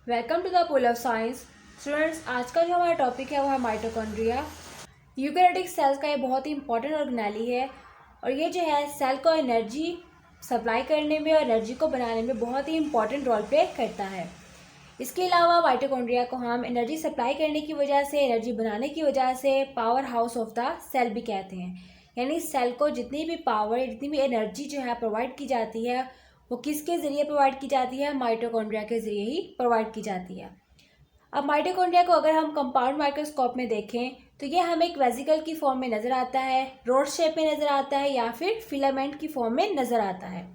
Welcome to the pool of science. Students, आज का जो हमारा टॉपिक है वो है माइटोकॉन्ड्रिया। यूकैरियोटिक सेल्स का ये बहुत ही इंपॉर्टेंट ऑर्गेनेली है और ये जो है सेल को एनर्जी सप्लाई करने में और एनर्जी को बनाने में बहुत ही इंपॉर्टेंट रोल प्ले करता है। इसके अलावा माइटोकॉन्ड्रिया को हम एनर्जी सप्लाई करने की वजह से, एनर्जी बनाने की वजह से power house of the cell भी कहते हैं। यानी सेल को जितनी भी पावर, जितनी भी एनर्जी जो है प्रोवाइड की जाती है वो किसके ज़रिए प्रोवाइड की जाती है? माइटोकॉन्ड्रिया के ज़रिए ही प्रोवाइड की जाती है। अब माइटोकॉन्ड्रिया को अगर हम कंपाउंड माइक्रोस्कोप में देखें तो ये हमें एक वेसिकल की फॉर्म में नज़र आता है, रोड शेप में नज़र आता है या फिर फिलामेंट की फॉर्म में नज़र आता है।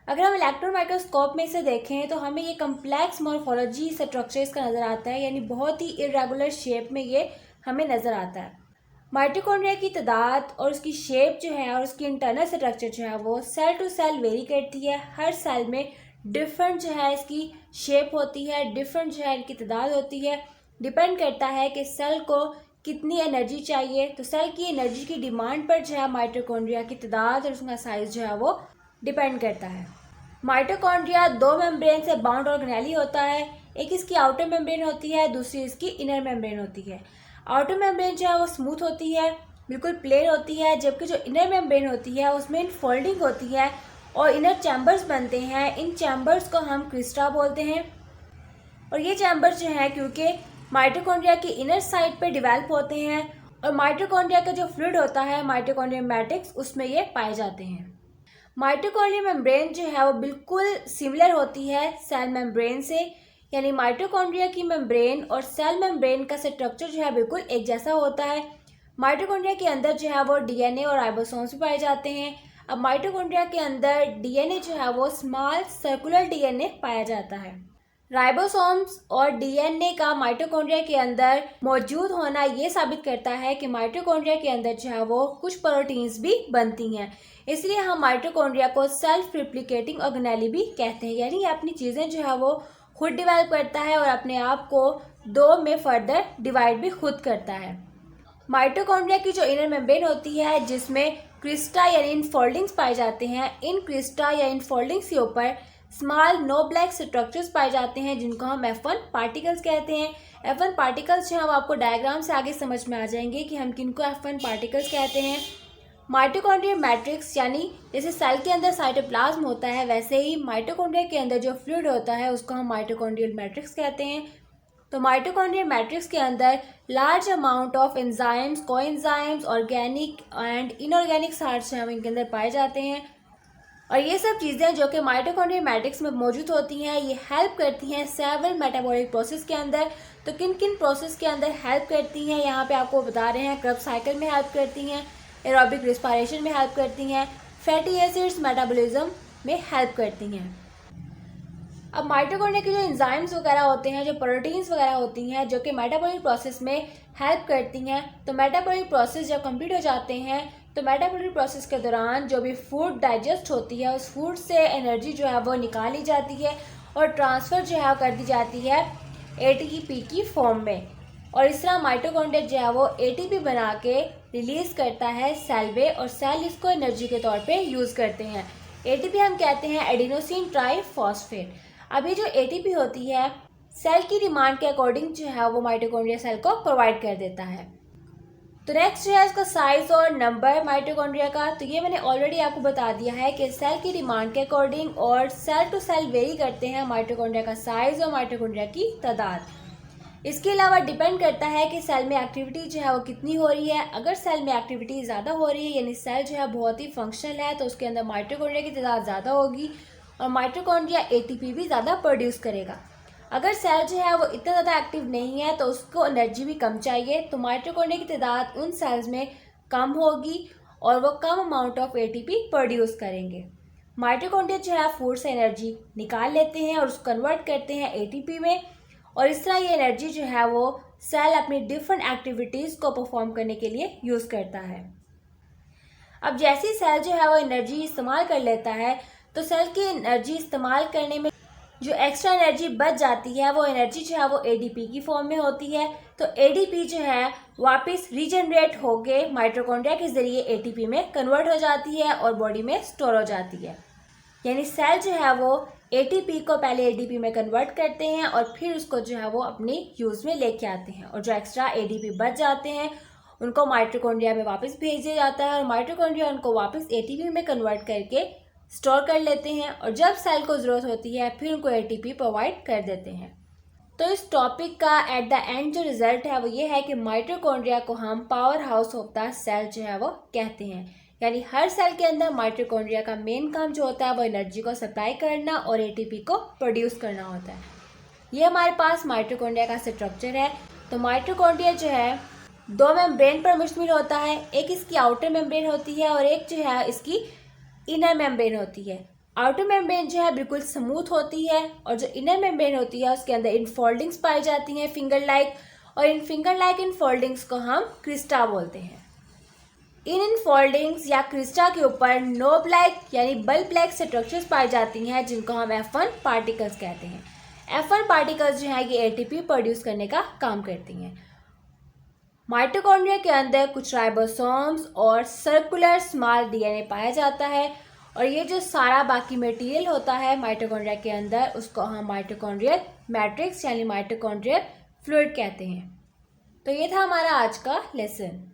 अगर हम इलेक्ट्रॉन माइक्रोस्कोप में इसे देखें तो हमें ये कम्प्लेक्स मॉर्फोलॉजी स्ट्रक्चर इसका नज़र आता है, यानी बहुत ही इरेगुलर शेप में ये हमें नज़र आता है। माइटोकॉन्ड्रिया की तादाद और उसकी शेप जो है और उसकी इंटरनल स्ट्रक्चर जो है वो सेल टू सेल वेरी करती है। हर सेल में डिफरेंट जो है इसकी शेप होती है, डिफरेंट जो है इनकी तादाद होती है। डिपेंड करता है कि सेल को कितनी एनर्जी चाहिए, तो सेल की एनर्जी की डिमांड पर जो है माइटोकॉन्ड्रिया की तादाद और उसका साइज़ जो है वो डिपेंड करता है। माइटोकॉन्ड्रिया दो मेम्ब्रेन से बाउंड ऑर्गेनेली होता है। एक इसकी आउटर मेम्ब्रेन होती है, दूसरी इसकी इनर मेम्ब्रेन होती है। आउटर मेम्ब्रेन जो है वो स्मूथ होती है, बिल्कुल प्लेन होती है, जबकि जो इनर मेम्ब्रेन होती है उसमें इनफोल्डिंग होती है और इनर चैम्बर्स बनते हैं। इन चैम्बर्स को हम क्रिस्टा बोलते हैं और ये चैम्बर्स जो हैं क्योंकि माइटोकॉन्ड्रिया की इनर साइड पे डेवलप होते हैं और माइटोकॉन्ड्रिया का जो फ्लूइड होता है माइटोकॉन्ड्रिया मैट्रिक्स, उसमें ये पाए जाते हैं। माइटोकॉन्ड्रिया मेम्ब्रेन जो है वो बिल्कुल सिमिलर होती है सेल मेम्ब्रेन से, यानी माइटोकॉन्ड्रिया की मेम्ब्रेन और सेल मेम्ब्रेन का स्ट्रक्चर जो है बिल्कुल एक जैसा होता है। माइटोकॉन्ड्रिया के अंदर जो है वो डीएनए और राइबोसोम्स भी पाए जाते हैं। अब माइटोकॉन्ड्रिया के अंदर डीएनए जो है वो स्मॉल सर्कुलर डीएनए पाया जाता है। राइबोसोम्स और डीएनए का माइटोकॉन्ड्रिया के अंदर मौजूद होना ये साबित करता है कि माइटोकॉन्ड्रिया के अंदर जो है वो कुछ प्रोटीन्स भी बनती हैं। इसलिए हम माइटोकॉन्ड्रिया को सेल्फ रिप्लिकेटिंग ऑर्गेनेली भी कहते हैं, यानी अपनी चीज़ें जो है वो खुद डिवेल्प करता है और अपने आप को दो में फर्दर डिवाइड भी खुद करता है। माइटोकॉन्ड्रिया की जो इनर मेम्ब्रेन होती है जिसमें क्रिस्टा यानी इनफोल्डिंग्स पाए जाते हैं, इन क्रिस्टा या इनफोल्डिंग्स के ऊपर स्मॉल नो ब्लैक स्ट्रक्चर्स पाए जाते हैं जिनको हम F1 पार्टिकल्स कहते हैं। F1 पार्टिकल्स जो हम आपको डायग्राम से आगे समझ में आ जाएंगे कि हम किनको F1 पार्टिकल्स कहते हैं। माइटोकॉन्ड्रियल मैट्रिक्स यानी जैसे सेल के अंदर साइटोप्लाज्म होता है वैसे ही माइटोकॉन्ड्रिया के अंदर जो फ्लूइड होता है उसको हम माइटोकॉन्ड्रियल मैट्रिक्स कहते हैं। तो माइटोकॉन्ड्रियल मैट्रिक्स के अंदर large amount of enzymes, coenzymes, organic and inorganic सार्ट्स हैं इनके अंदर पाए जाते हैं और ये सब चीज़ें जो कि माइटोकॉन्ड्रियल मैट्रिक्स में मौजूद होती हैं ये हेल्प करती हैं सेवरल मेटाबॉलिक प्रोसेस के अंदर। तो किन किन प्रोसेस के अंदर हेल्प करती हैं यहाँ पे आपको बता रहे हैं। क्रेब्स साइकिल में हेल्प करती हैं, एरोबिक रिस्पायरेशन में हेल्प करती हैं, फैटी एसिड्स मेटाबॉलिज्म में हेल्प करती हैं। अब माइटोकॉन्ड्रिया के जो एंजाइम्स वगैरह होते हैं, जो प्रोटीन्स वगैरह होती हैं जो कि मेटाबॉलिक प्रोसेस में हेल्प करती हैं, तो मेटाबॉलिक प्रोसेस जब कंप्लीट हो जाते हैं तो मेटाबॉलिक प्रोसेस के दौरान जो भी फूड डाइजेस्ट होती है उस फूड से एनर्जी जो है वो निकाली जाती है और ट्रांसफ़र जो है कर दी जाती है एटीपी की फॉर्म में और इस तरह माइटोकॉन्ड्रिया जो है वो एटीपी बना के रिलीज़ करता है सेल में और सेल इसको एनर्जी के तौर पे यूज़ करते हैं। एटीपी हम कहते हैं एडिनोसिन ट्राइफॉस्फेट। अभी जो एटीपी होती है सेल की डिमांड के अकॉर्डिंग जो है वो माइटोकॉन्ड्रिया सेल को प्रोवाइड कर देता है। तो नेक्स्ट जो है इसका साइज और नंबर माइटोकॉन्ड्रिया का, तो ये मैंने ऑलरेडी आपको बता दिया है कि सेल की डिमांड के अकॉर्डिंग और सेल टू सेल वेरी करते हैं माइटोकॉन्ड्रिया का साइज और माइटोकॉन्ड्रिया की तादाद। इसके अलावा डिपेंड करता है कि सेल में एक्टिविटी जो है वो कितनी हो रही है। अगर सेल में एक्टिविटी ज़्यादा हो रही है यानी सेल जो है बहुत ही फंक्शनल है तो उसके अंदर माइटोकॉन्ड्रिया की तादाद ज़्यादा होगी और माइटोकॉन्ड्रिया एटीपी भी ज़्यादा प्रोड्यूस करेगा। अगर सेल जो है वो इतना ज़्यादा एक्टिव नहीं है तो उसको एनर्जी भी कम चाहिए, तो माइटोकॉन्ड्रिया की तादाद उन सेल्स में कम होगी और वो कम अमाउंट ऑफ एटीपी प्रोड्यूस करेंगे। माइटोकॉन्ड्रिया जो है फूड से एनर्जी निकाल लेते हैं और उसको कन्वर्ट करते हैं एटीपी में और इस तरह ये एनर्जी जो है वो सेल अपनी डिफरेंट एक्टिविटीज़ को परफॉर्म करने के लिए यूज़ करता है। अब जैसे सेल जो है वो एनर्जी इस्तेमाल कर लेता है तो सेल की एनर्जी इस्तेमाल करने में जो एक्स्ट्रा एनर्जी बच जाती है वो एनर्जी जो है वो एडीपी की फॉर्म में होती है। तो एडीपी जो है वापस रीजनरेट होके माइटोकॉन्ड्रिया के ज़रिए एटीपी में कन्वर्ट हो जाती है और बॉडी में स्टोर हो जाती है। यानी सेल जो है वो एटीपी को पहले एडीपी में कन्वर्ट करते हैं और फिर उसको जो है वो अपनी यूज़ में लेके आते हैं, और जो एक्स्ट्रा एडीपी बच जाते हैं उनको माइटोकॉन्ड्रिया में वापस भेज दिया जाता है और माइटोकॉन्ड्रिया उनको वापस एटीपी में कन्वर्ट करके स्टोर कर लेते हैं, और जब सेल को ज़रूरत होती है फिर उनको एटीपी प्रोवाइड कर देते हैं। तो इस टॉपिक का एट द एंड जो रिजल्ट है वो ये है कि माइटोकॉन्ड्रिया को हम power house of the cell जो है वो कहते हैं। यानी हर सेल के अंदर माइटोकॉन्ड्रिया का मेन काम जो होता है वो एनर्जी को सप्लाई करना और एटीपी को प्रोड्यूस करना होता है। ये हमारे पास माइटोकॉन्ड्रिया का स्ट्रक्चर है। तो माइटोकॉन्ड्रिया जो है दो मेम्ब्रेन पर मुश्तमिल होता है, एक इसकी आउटर मेम्ब्रेन होती है और एक जो है इसकी इनर मेम्ब्रेन होती है। आउटर मेम्ब्रेन जो है बिल्कुल स्मूथ होती है और जो इनर मेम्ब्रेन होती है उसके अंदर इनफोल्डिंग्स पाई जाती हैं फिंगर लाइक, और इन फिंगर लाइक इनफोल्डिंग्स को हम क्रिस्टा बोलते हैं। इन इनफोल्डिंग्स या क्रिस्टा के ऊपर नोब लाइक यानी बल्ब लाइक स्ट्रक्चर्स पाई जाती हैं जिनको हम F1 पार्टिकल्स कहते हैं। F1 पार्टिकल्स जो है ये एटीपी प्रोड्यूस करने का काम करती हैं। माइटोकॉन्ड्रिया के अंदर कुछ राइबोसोम्स और सर्कुलर स्मॉल डीएनए पाया जाता है, और ये जो सारा बाकी मटेरियल होता है माइटोकॉन्ड्रिया के अंदर उसको हम माइटोकॉन्ड्रियल मैट्रिक्स यानी माइटोकॉन्ड्रियल फ्लूइड कहते हैं। तो ये था हमारा आज का लेसन।